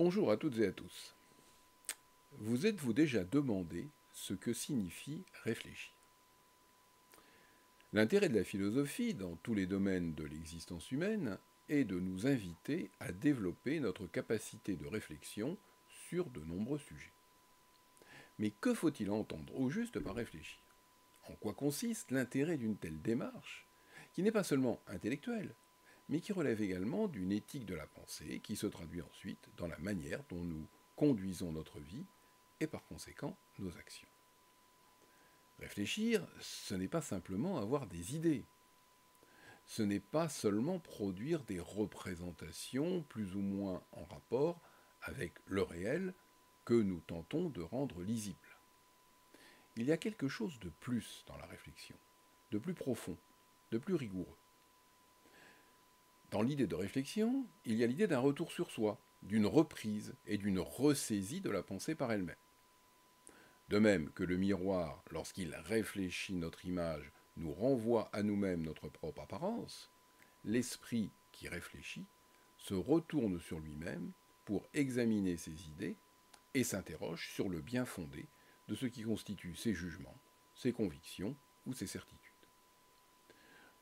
Bonjour à toutes et à tous. Vous êtes-vous déjà demandé ce que signifie réfléchir? L'intérêt de la philosophie dans tous les domaines de l'existence humaine est de nous inviter à développer notre capacité de réflexion sur de nombreux sujets. Mais que faut-il entendre au juste par réfléchir? En quoi consiste l'intérêt d'une telle démarche, qui n'est pas seulement intellectuelle, mais qui relève également d'une éthique de la pensée qui se traduit ensuite dans la manière dont nous conduisons notre vie et par conséquent nos actions. Réfléchir, ce n'est pas simplement avoir des idées, ce n'est pas seulement produire des représentations plus ou moins en rapport avec le réel que nous tentons de rendre lisible. Il y a quelque chose de plus dans la réflexion, de plus profond, de plus rigoureux. Dans l'idée de réflexion, il y a l'idée d'un retour sur soi, d'une reprise et d'une ressaisie de la pensée par elle-même. De même que le miroir, lorsqu'il réfléchit notre image, nous renvoie à nous-mêmes notre propre apparence, l'esprit qui réfléchit se retourne sur lui-même pour examiner ses idées et s'interroge sur le bien fondé de ce qui constitue ses jugements, ses convictions ou ses certitudes.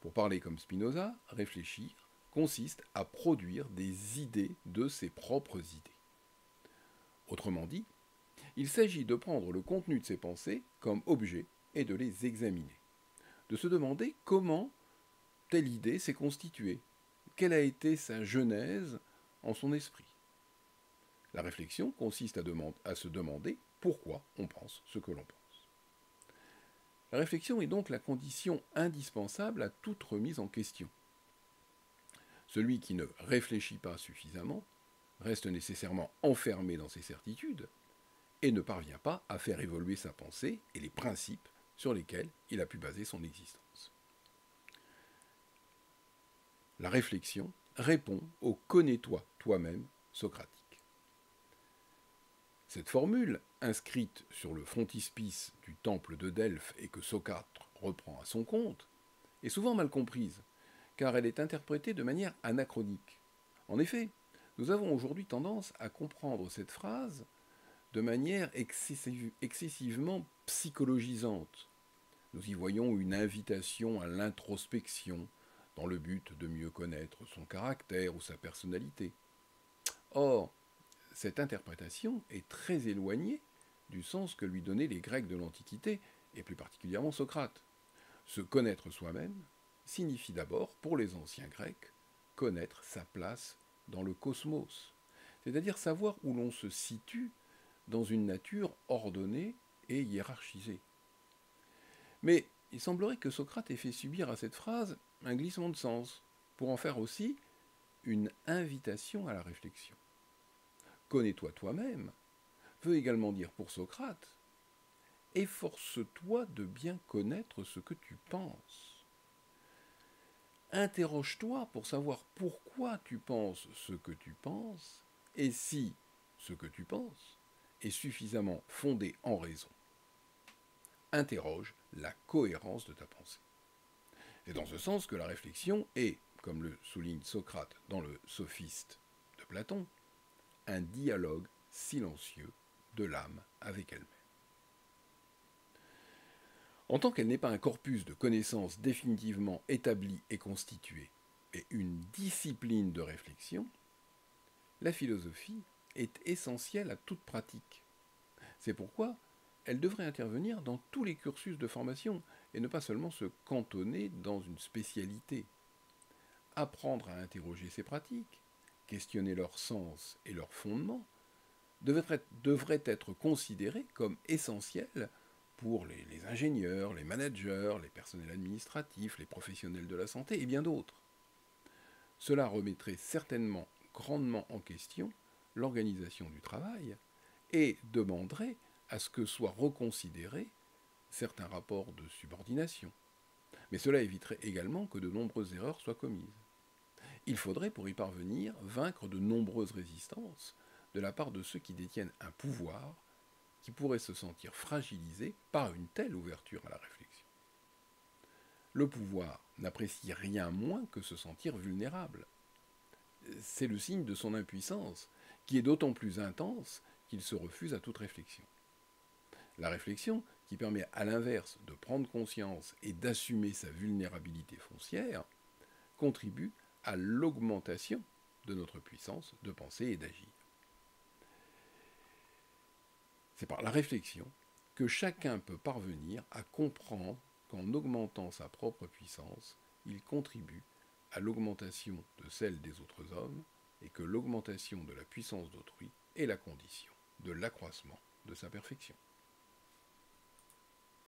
Pour parler comme Spinoza, réfléchir consiste à produire des idées de ses propres idées. Autrement dit, il s'agit de prendre le contenu de ses pensées comme objet et de les examiner, de se demander comment telle idée s'est constituée, quelle a été sa genèse en son esprit. La réflexion consiste à se demander pourquoi on pense ce que l'on pense. La réflexion est donc la condition indispensable à toute remise en question. Celui qui ne réfléchit pas suffisamment reste nécessairement enfermé dans ses certitudes et ne parvient pas à faire évoluer sa pensée et les principes sur lesquels il a pu baser son existence. La réflexion répond au « connais-toi toi-même » socratique. Cette formule, inscrite sur le frontispice du temple de Delphes et que Socrate reprend à son compte, est souvent mal comprise, car elle est interprétée de manière anachronique. En effet, nous avons aujourd'hui tendance à comprendre cette phrase de manière excessivement psychologisante. Nous y voyons une invitation à l'introspection, dans le but de mieux connaître son caractère ou sa personnalité. Or, cette interprétation est très éloignée du sens que lui donnaient les Grecs de l'Antiquité, et plus particulièrement Socrate. Se connaître soi-même signifie d'abord, pour les anciens Grecs, connaître sa place dans le cosmos, c'est-à-dire savoir où l'on se situe dans une nature ordonnée et hiérarchisée. Mais il semblerait que Socrate ait fait subir à cette phrase un glissement de sens, pour en faire aussi une invitation à la réflexion. Connais-toi toi-même veut également dire pour Socrate, efforce-toi de bien connaître ce que tu penses. Interroge-toi pour savoir pourquoi tu penses ce que tu penses et si ce que tu penses est suffisamment fondé en raison. Interroge la cohérence de ta pensée. C'est dans ce sens que la réflexion est, comme le souligne Socrate dans le Sophiste de Platon, un dialogue silencieux de l'âme avec elle-même. En tant qu'elle n'est pas un corpus de connaissances définitivement établi et constitué, et une discipline de réflexion, la philosophie est essentielle à toute pratique. C'est pourquoi elle devrait intervenir dans tous les cursus de formation et ne pas seulement se cantonner dans une spécialité. Apprendre à interroger ces pratiques, questionner leur sens et leur fondement, devrait être considéré comme essentiel pour les ingénieurs, les managers, les personnels administratifs, les professionnels de la santé et bien d'autres. Cela remettrait certainement grandement en question l'organisation du travail et demanderait à ce que soient reconsidérés certains rapports de subordination. Mais cela éviterait également que de nombreuses erreurs soient commises. Il faudrait, pour y parvenir, vaincre de nombreuses résistances de la part de ceux qui détiennent un pouvoir qui pourrait se sentir fragilisé par une telle ouverture à la réflexion. Le pouvoir n'apprécie rien moins que se sentir vulnérable. C'est le signe de son impuissance qui est d'autant plus intense qu'il se refuse à toute réflexion. La réflexion, qui permet à l'inverse de prendre conscience et d'assumer sa vulnérabilité foncière, contribue à l'augmentation de notre puissance de penser et d'agir. C'est par la réflexion que chacun peut parvenir à comprendre qu'en augmentant sa propre puissance, il contribue à l'augmentation de celle des autres hommes et que l'augmentation de la puissance d'autrui est la condition de l'accroissement de sa perfection.